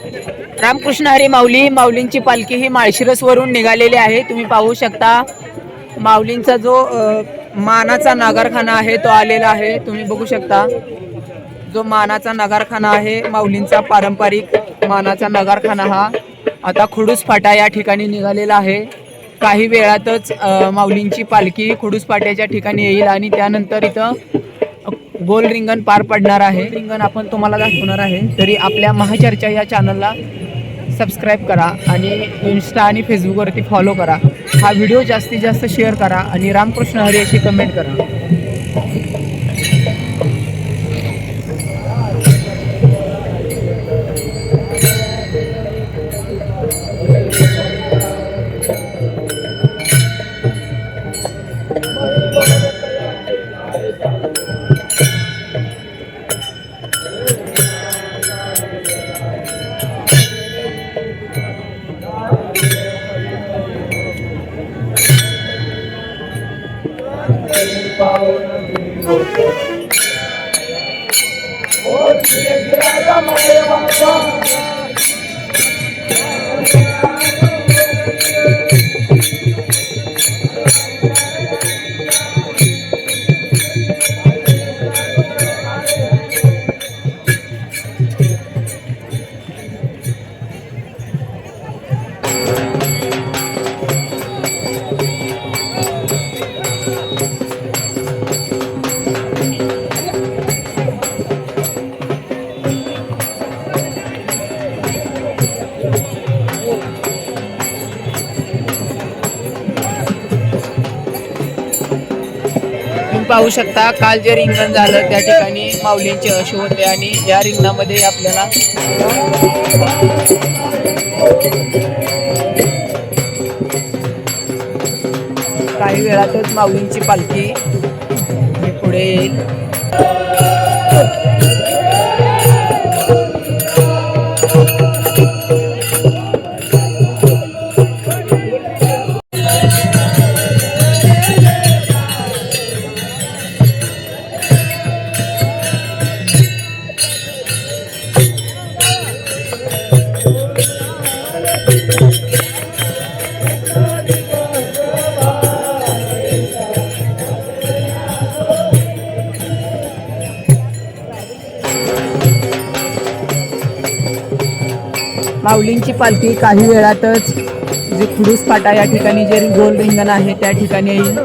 रामकृष्ण हरी माऊली. माऊलींची पालखी ही माळशिरस वरून निघालेली आहे. तुम्ही पाहू शकता माऊलींचा जो मानाचा नगारखाना आहे तो आलेला आहे. तुम्ही बघू शकता जो मानाचा नगारखाना आहे, माऊलींचा पारंपरिक मानाचा नगारखाना हा आता खुडूस फाटा या ठिकाणी निघालेला आहे. काही वेळातच माऊलींची पालखी खुडूस फाट्याच्या ठिकाणी येईल आणि त्यानंतर इथं गोल रिंगण पार पडणार आहे. रिंगण आपण तुम्हाला दाखवणार आहे. तरी आपल्या महाचर्चा या चॅनलला सबस्क्राईब करा आणि इंस्टा आणि फेसबुकवरती फॉलो करा. हा व्हिडिओ जास्तीत जास्त शेअर करा आणि रामकृष्ण हरी अशी कमेंट करा. पाहू शकता काल जे रिंगण झालं त्या ठिकाणी माऊलींचे अश्व होते आणि या रिंगणामध्ये आपल्याला काही वेळातच माऊलींची पालखी पुढे येईल. माऊलींची पालखी काही वेळातच जे खुडूस फाटा या ठिकाणी जे गोल रिंगण आहे त्या ठिकाणी येईल.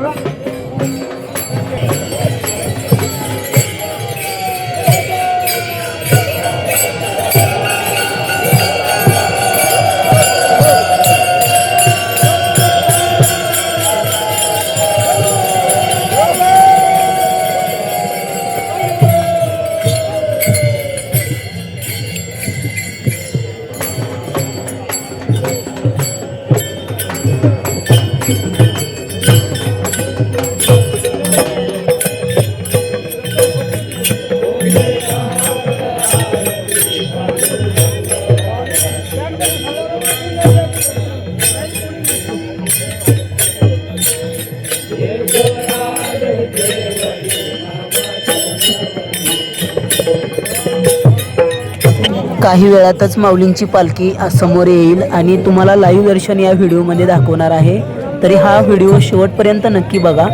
काही वेळातच माऊलींची पालखी समोर येईल आणि तुम्हाला लाईव्ह दर्शन या व्हिडिओमध्ये दाखवणार आहे. तरी हा व्हिडिओ शेवटपर्यंत नक्की बघा.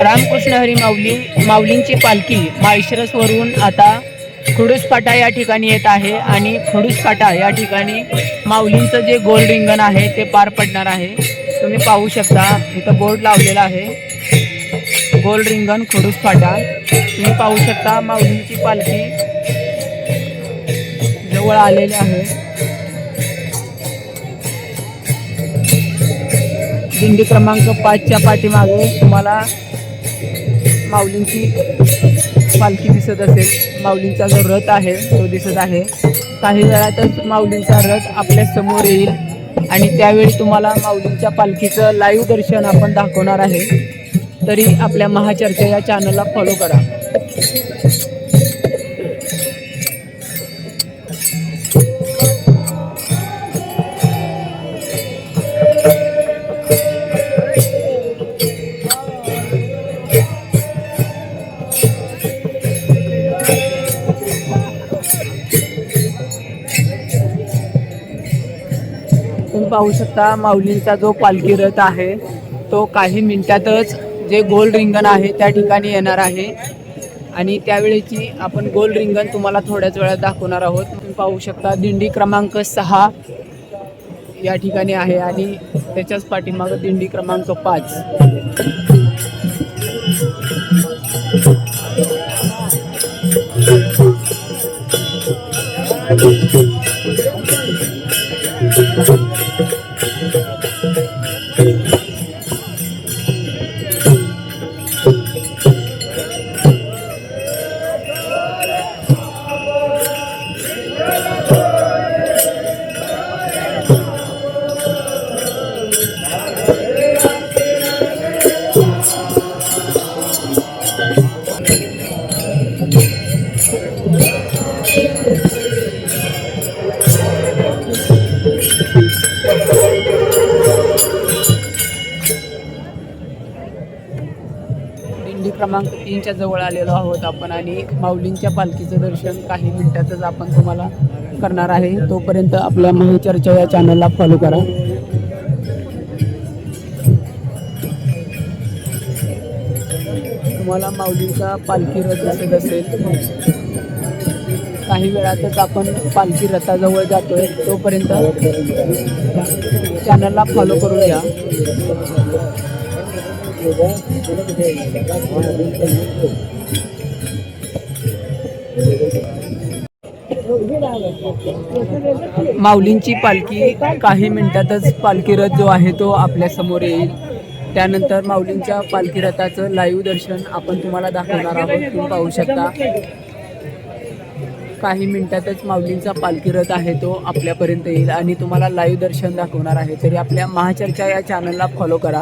रामकृष्ण हरी माऊलींची पालखी माळशिरस वरून आता खुडूस फाटा या ठिकाणी येत आहे आणि खुडूस फाटा या ठिकाणी माऊलींचं जे गोल रिंगण आहे ते पार पडणार आहे. तुम्ही पाहू शकता इथं बोर्ड लावलेला आहे, गोल रिंगण खुडूस फाटा. तुम्ही पाहू शकता माऊलींची पालखी जवळ आलेली आहे. दिंडी क्रमांक 5च्या पाठीमागे तुम्हाला माऊलींची पालखी दिसत असेल. माऊलींचा जो रथ आहे तो दिसत आहे. काही वेळातच माऊलींचा रथ आपल्या समोर येईल आणि त्यावेळी तुम्हाला माऊलींच्या पालखीचं लाईव्ह दर्शन आपण दाखवणार आहे. तरी आपल्या महाचर्चा या चॅनलला फॉलो करा. तुम्ही पाहू शकता माऊलींचा जो पालखी रथ आहे तो काही मिनिटातच जे गोल रिंगण आहे त्या ठिकाणी येणार आहे आणि त्यावेळेची आपण गोल रिंगण तुम्हाला थोड्याच वेळात दाखवणार आहोत. तुम्ही पाहू शकता दिंडी क्रमांक 6 या ठिकाणी आहे आणि त्याच्याच पाठीमागं दिंडी क्रमांक 5. दिंडी क्रमांक 3च्या जवळ आलेलो आहोत आपण आणि माऊलींच्या पालखीचं दर्शन काही मिनिटातच आपण तुम्हाला करणार आहे. तोपर्यंत आपल्या महाचर्चा या चॅनलला फॉलो करा. तुम्हाला माऊलींचा पालखी रथ दिसत असेल. काही वेळातच आपण पालखी रथाजवळ जातोय. तोपर्यंत चॅनलला फॉलो करून घ्या. माऊलींची पालखी काही मिनिटातच पालखी रथ जो आहे तो आपल्या समोर येईल. त्यानंतर माऊलींच्या पालखी रथाचं लाईव्ह दर्शन आपण तुम्हाला दाखवणार आहोत. तुम्ही पाहू शकता काही मिनिटातच माऊलींचा पालखी रथ आहे तो आपल्यापर्यंत येईल आणि तुम्हाला लाईव्ह दर्शन दाखवणार आहे. तरी आपल्या महाचर्चा या चॅनलला फॉलो करा.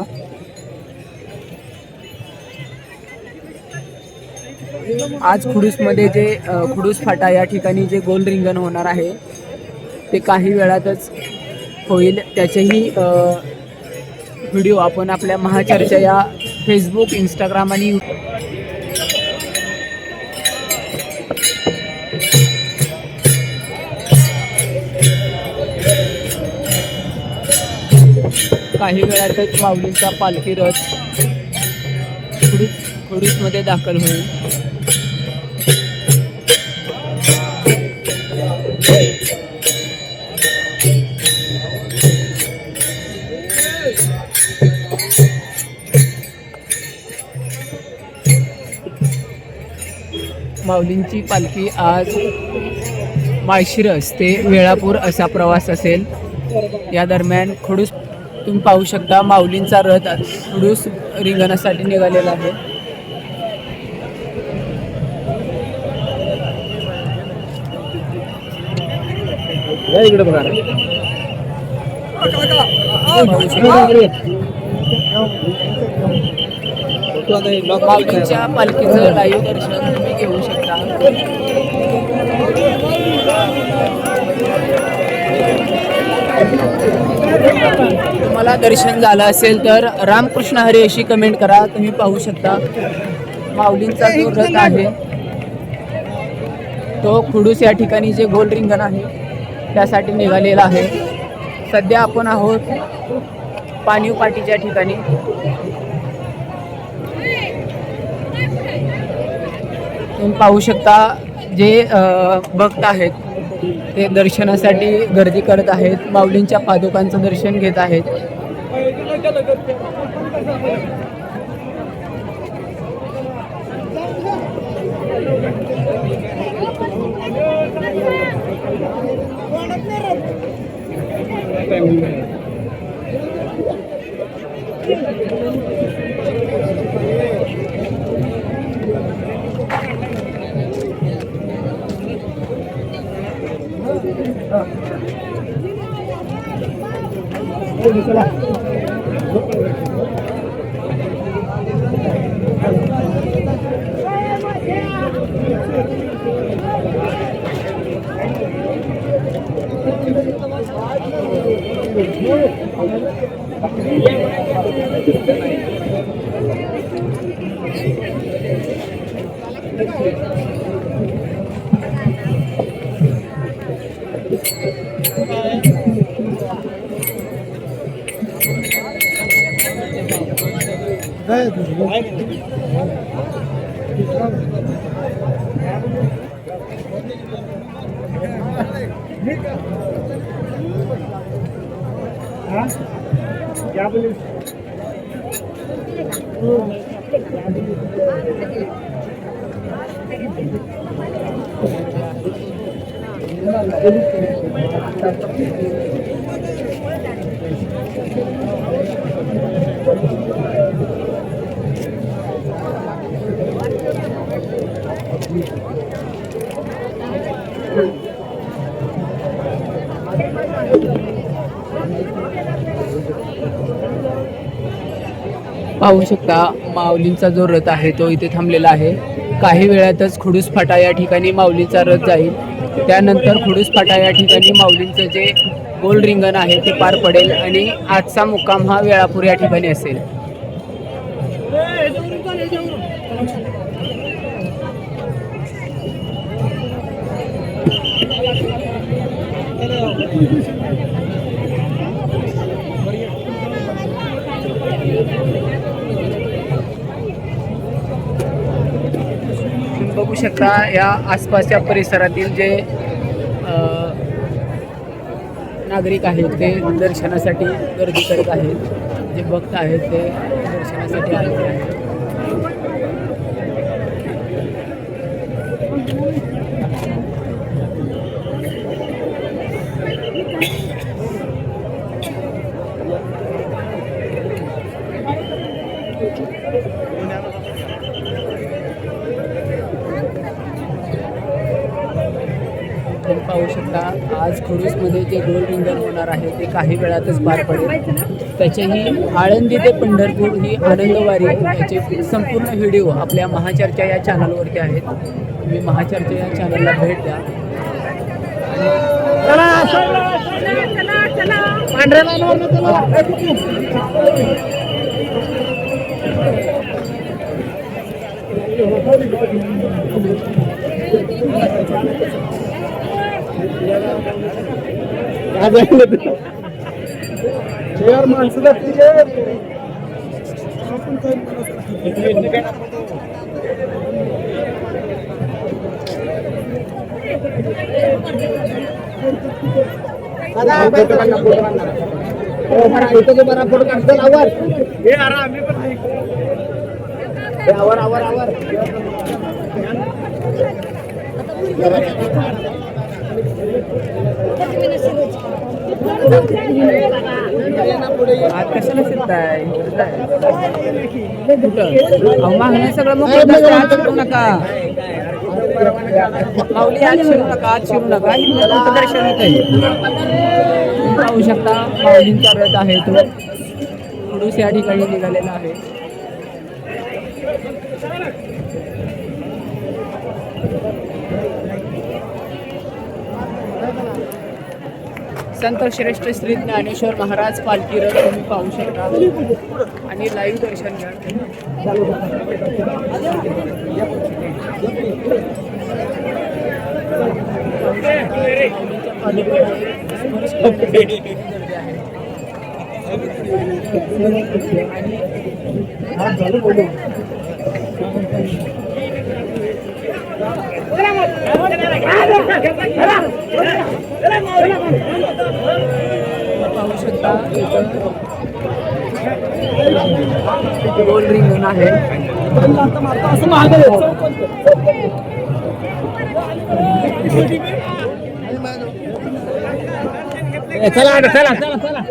आज खुडूसमध्ये जे खुडूस फाटा या ठिकाणी जे गोल रिंगण होणार आहे ते काही वेळातच होईल. त्याचेही व्हिडिओ आपण आपल्या महाचर्चा या फेसबुक, इंस्टाग्राम आणि काही वेळातच माऊलींचा पालखी रथ खुडूसमध्ये दाखल होईल. माऊलींची पालखी आज माळशिरस ते वेळापूर असा प्रवास असेल. या दरम्यान खुडूस तुम्ही पाहू शकता माऊलींचा रथ खुडूस रिंगणासाठी निघालेला आहे. इकडे बघा माऊलींच्या पालखीचं लाईव्ह दर्शन तुम्ही घेऊ शकता. तुम्हाला दर्शन झालं असेल तर रामकृष्ण हरी अशी कमेंट करा. तुम्ही पाहू शकता माऊलींचा जो रथ आहे तो खुडूस या ठिकाणी जे गोल रिंगण आहे त्यासाठी निघालेला आहे. सध्या आपण आहोत पाणीव पाटीच्या ठिकाणी. तुम्ही पाहू शकता जे भक्त आहेत ते दर्शनासाठी गर्दी करत आहेत. माऊलींच्या पादुकांचं दर्शन घेत आहेत. क्या बोले पाहू शकता माऊलींचा जो रथ आहे तो इथे थांबलेला आहे. काही वेळातच खुडूस फाटा या ठिकाणी माऊलींचा रथ जाईल. त्यानंतर खुडूस फाटा या ठिकाणी माऊलींचं जे गोल रिंगण आहे ते पार पडेल आणि आजचा मुक्काम हा वेळापूर या ठिकाणी असेल. तुम्ही बघू शकता या आसपासच्या परिसरातील जे नागरिक आहेत ते दर्शनासाठी गर्दी करत आहेत. जे भक्त आहेत ते दर्शनासाठी आलेले आहेत. तुम्ही पाहू शकता आज खुडूसमध्ये जे गोल रिंगण होणार आहे ते काही वेळातच पार पडेल. त्याचेही आळंदी ते पंढरपूर ही आनंदवारी याचे संपूर्ण व्हिडिओ आपल्या महाचर्चा या चॅनलवरती आहेत. तुम्ही महाचर्चा या चॅनलला भेट द्या. माणसं आज कशाला फिरताय? मागण्या सगळं मोकळं असतं, आत शिरू नका माऊली, आत शिरू नका, आत शिरू नका. तुमचं दर्शन होतंय. तुम्ही पाहू शकता माऊलींचा रथ आहे तो खुडूस या ठिकाणी निघालेला आहे. संत श्रेष्ठ श्री ज्ञानेश्वर महाराज पालखी रथ तुम्ही पाहू शकता आणि लाईव्ह दर्शन घ्या. पाहू शकता गोल रिंगण आहे. चला चला चला चला.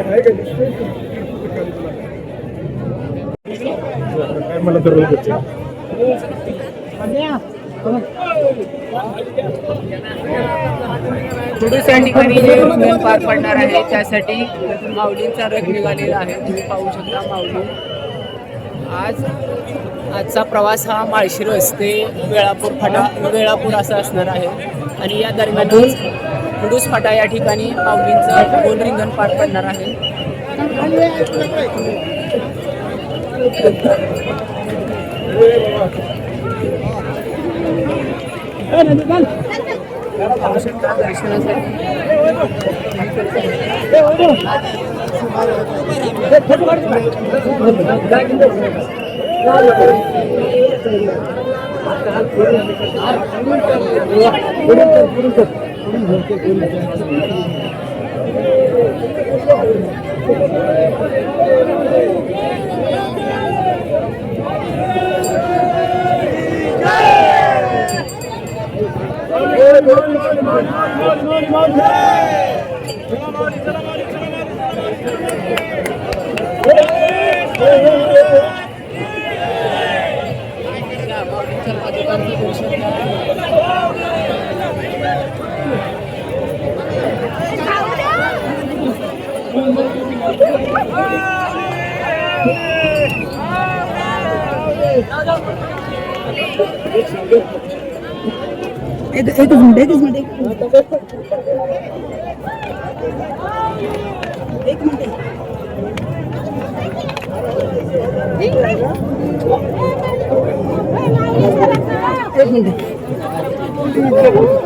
काय मला तर रोज होते. थोडस या ठिकाणी जे रिंगण पार पडणार आहे त्यासाठी माऊलींचा रथ निघालेला आहे. तुम्ही पाहू शकता माऊली आजचा प्रवास हा माळशिरस ते वेळापूर असा असणार आहे आणि या दरम्यानच खुडूस फाटा या ठिकाणी माऊलींचं गोल रिंगण पार पडणार आहे. एकच मिनिट एक मिनिट